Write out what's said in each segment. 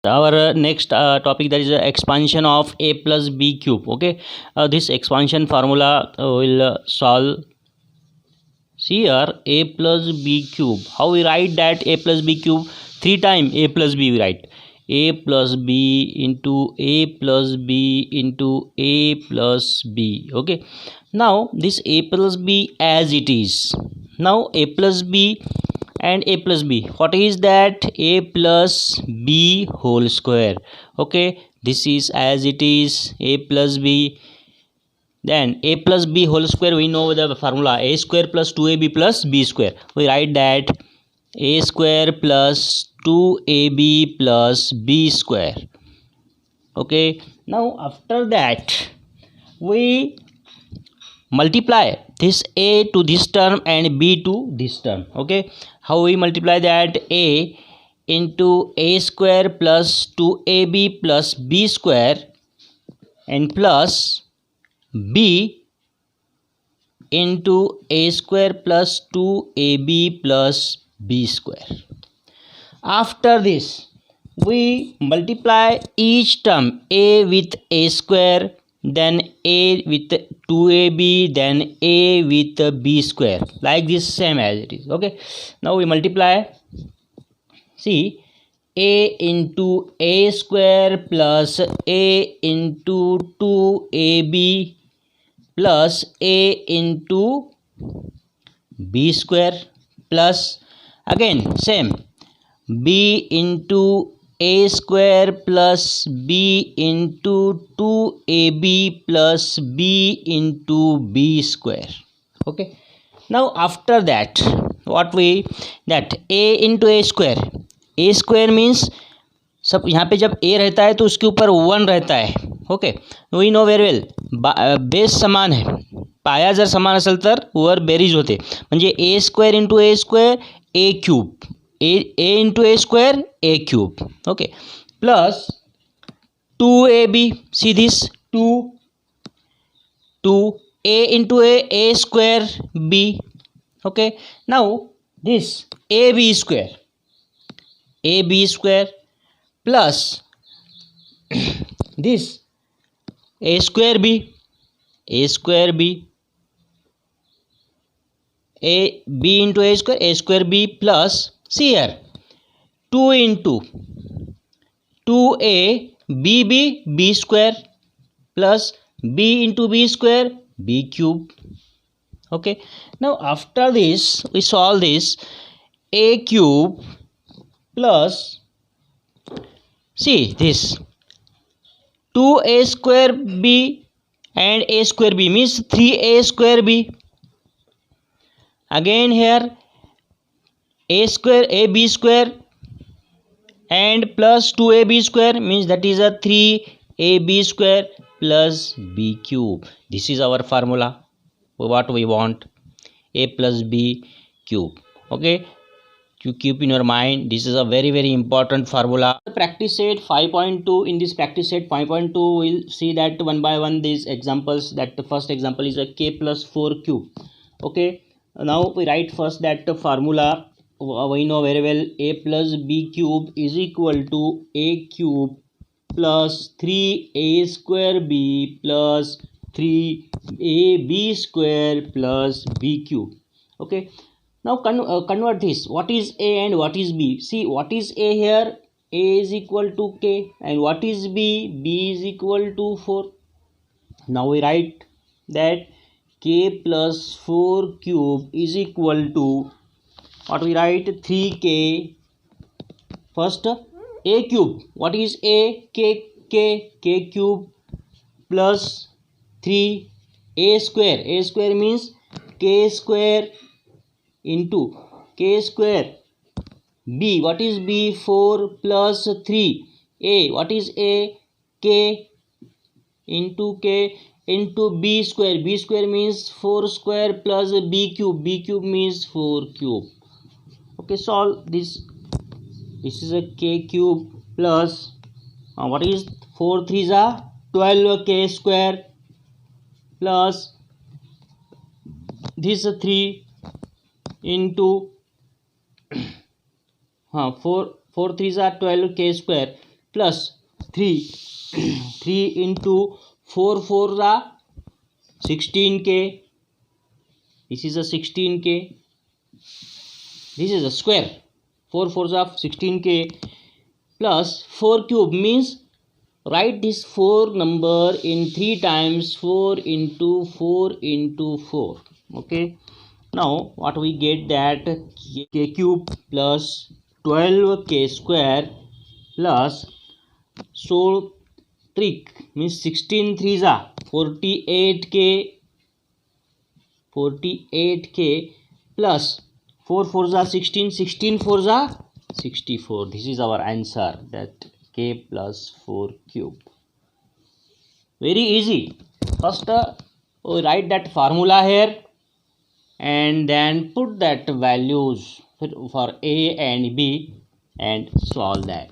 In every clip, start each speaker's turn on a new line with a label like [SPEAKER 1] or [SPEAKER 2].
[SPEAKER 1] Our next topic, that is expansion of a plus b cube. Okay, this expansion formula will solve. See here, a plus b cube. How we write that? A plus b cube, 3 times a plus b we write. A plus b into a plus b into a plus b. Okay, now this a plus b as it is. Now a plus b and a plus b, what is that? A plus b whole square. Okay, this is as it is, a plus b. Then a plus b whole square, we know the formula, a square plus 2ab plus b square. We write that a square plus 2ab plus b square. Okay, now after that we multiply this a to this term and b to this term. Okay, how we multiply that? A into a square plus 2ab plus b square and plus b into a square plus 2ab plus b square. After this we multiply each term, a with a square, then a with 2ab, then a with b square, like this, same as it is. Okay, now we multiply. See, a into a square plus a into 2ab plus a into b square plus again same b into a square plus b into 2ab plus b into b square. Okay, now after that what we, that a into a square means सब यहाँ पे जब a रहता है तो उसके ऊपर 1 रहता है. Okay, we know very well, base समान है, पाया जर समान असेल तर वर बेरीज होते, म्हणजे A square into A square A cube, A into A square A cube. Okay, plus 2ab, see this 2 a into a square b. Okay, now this ab square plus this a square b a b into a square b plus, see here, 2 into 2a b square plus b into b square b cube. Okay, now after this we solve this, a cube plus, see this 2a square b and a square b means 3a square b. Again here a square a b square and plus 2ab square means that is a 3ab square plus b cube. This is our formula, what we want, a plus b cube. Okay, you keep in your mind, this is a very important formula. Practice set 5.2. in this practice set 5.2 we'll see that one by one these examples. That the first example is a k plus 4 cube. Okay, now we write first that the formula, we know very well, a plus b cube is equal to a cube plus 3a square b plus 3ab square plus b cube. Okay, now convert this, what is a and what is b. See, what is a here? A is equal to k, and what is b? B is equal to 4. Now we write that k plus 4 cube is equal to, what we write, 3k, first a cube, what is a? K cube plus 3 a square means k square into k square b, what is b? 4 plus 3 a, what is a? K into k into b square means 4 square plus b cube means 4 cube. Okay, solve this. This is a k cube plus what is 4 3s are 12 k square plus this 3 into 4 3s are 12 k square plus 3 3 into 4 4 are 16k. This is a 16k. This is a square. 4 4s are 16k plus 4 cube means write this 4 number in 3 times. 4 into 4 into 4. Okay. Now what we get that k cube plus 12k square plus so 3 means 16 3s are 48k plus 4 4s are 16 16 4s are 64. This is our answer, that k plus 4 cube. Very easy. First we write that formula here and then put that values for a and b and solve that.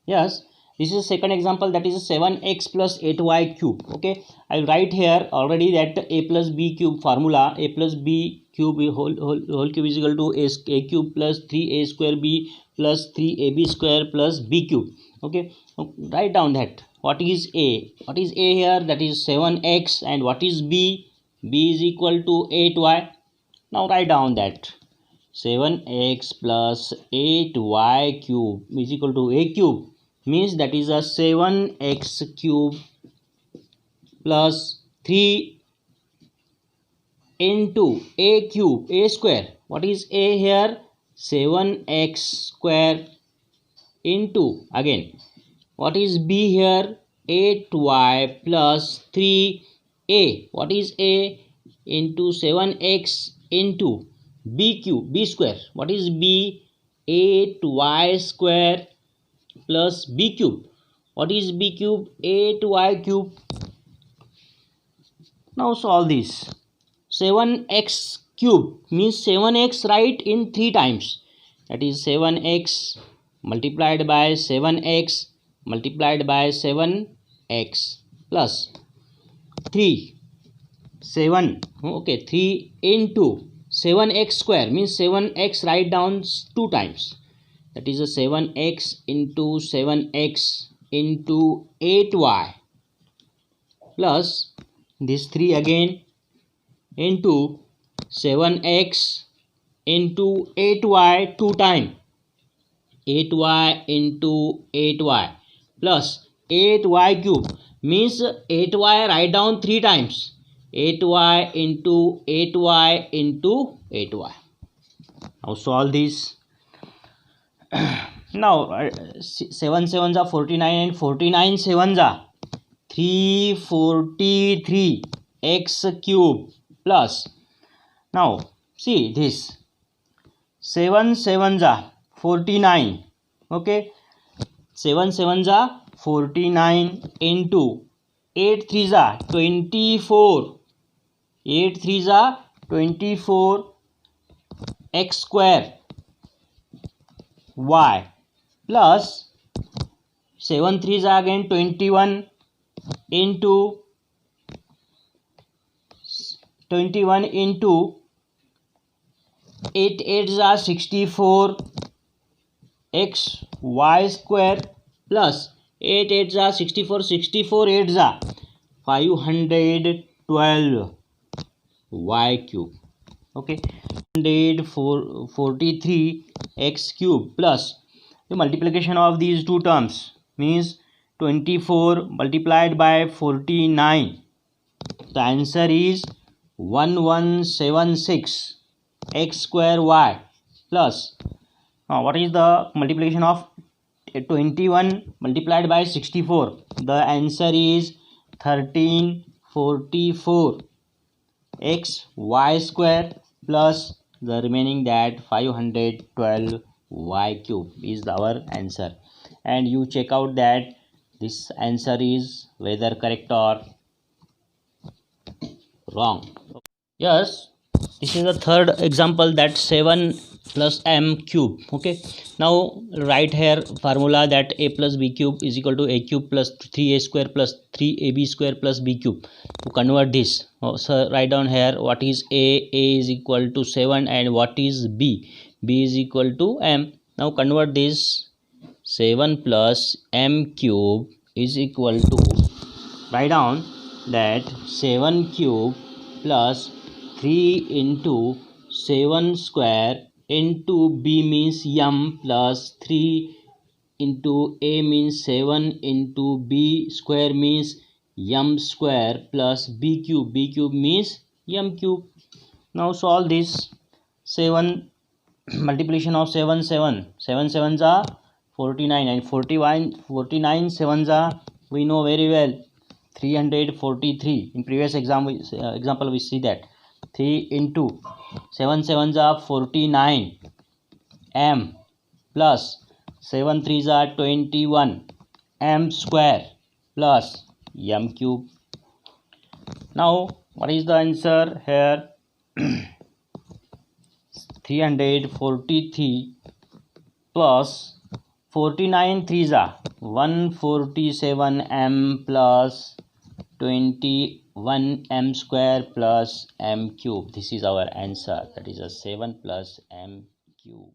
[SPEAKER 1] Yes, this is a second example, that is 7x plus 8y cube. Okay, I'll write here already that a plus b cube formula. A plus b cube whole cube is equal to a cube plus 3a square b plus 3ab square plus b cube. Okay, write down that. What is a? What is a here? That is 7x. And what is b? B is equal to 8y. Now write down that 7x plus 8y cube is equal to a cube, means that is a 7x cube plus 3 into a cube, a square. What is a here? 7x square into, again, what is b here? 8y plus 3a. What is a? Into 7x into b cube, b square. What is b? 8y square plus b cube. What is b cube? 8y cube. Now solve this. 7x cube means 7x write in 3 times. That is 7x multiplied by 7x multiplied by 7x plus 3 7. Okay, 3 into 7x square means 7x write down 2 times. That is a 7x into 7x into 8y plus this 3 again into 7x into 8y 2 times. 8y into 8y plus 8y cube means 8y write down 3 times. 8y into 8y into 8y. Now solve this. Now 7 7s are 49 and 49 7s are 343 x cube plus, now see this 7 7s are 49. Okay, 7 7s are 49 into 8 3s are 24. 8 3s are 24 x square y plus 7 3s are again 21 into 8 8s are 64 x y square plus 8 8s are 64 64 8s are 512 y cube. Okay, 143 x cube plus the multiplication of these two terms means 24 multiplied by 49. The answer is 1176 x square y plus, what is the multiplication of 21 multiplied by 64? The answer is 1344 x y square plus the remaining that 512 y cube is our answer. And you check out that this answer is whether correct or wrong. Yes, this is the third example, that 7 plus m cube. Okay, now write here formula that a plus b cube is equal to a cube plus 3a square plus 3ab square plus b cube. To convert this, so write down here what is a is equal to 7 and what is b is equal to m. Now convert this 7 plus m cube is equal to, write down that 7 cube plus 3 into 7 square into b means m plus 3 into a means 7 into b square means m square plus b cube means m cube. Now solve this. 7 multiplication of 7 sevens are 49 and 49 sevens are, we know very well, 343. In previous example we see that 3 into 7 sevens are 49 m plus 7 threes are 21 m square plus m cube. Now what is the answer here? 343 plus 49 threes are 147 m plus 21 m square plus m cube. This is our answer, that is a 7 plus m cube.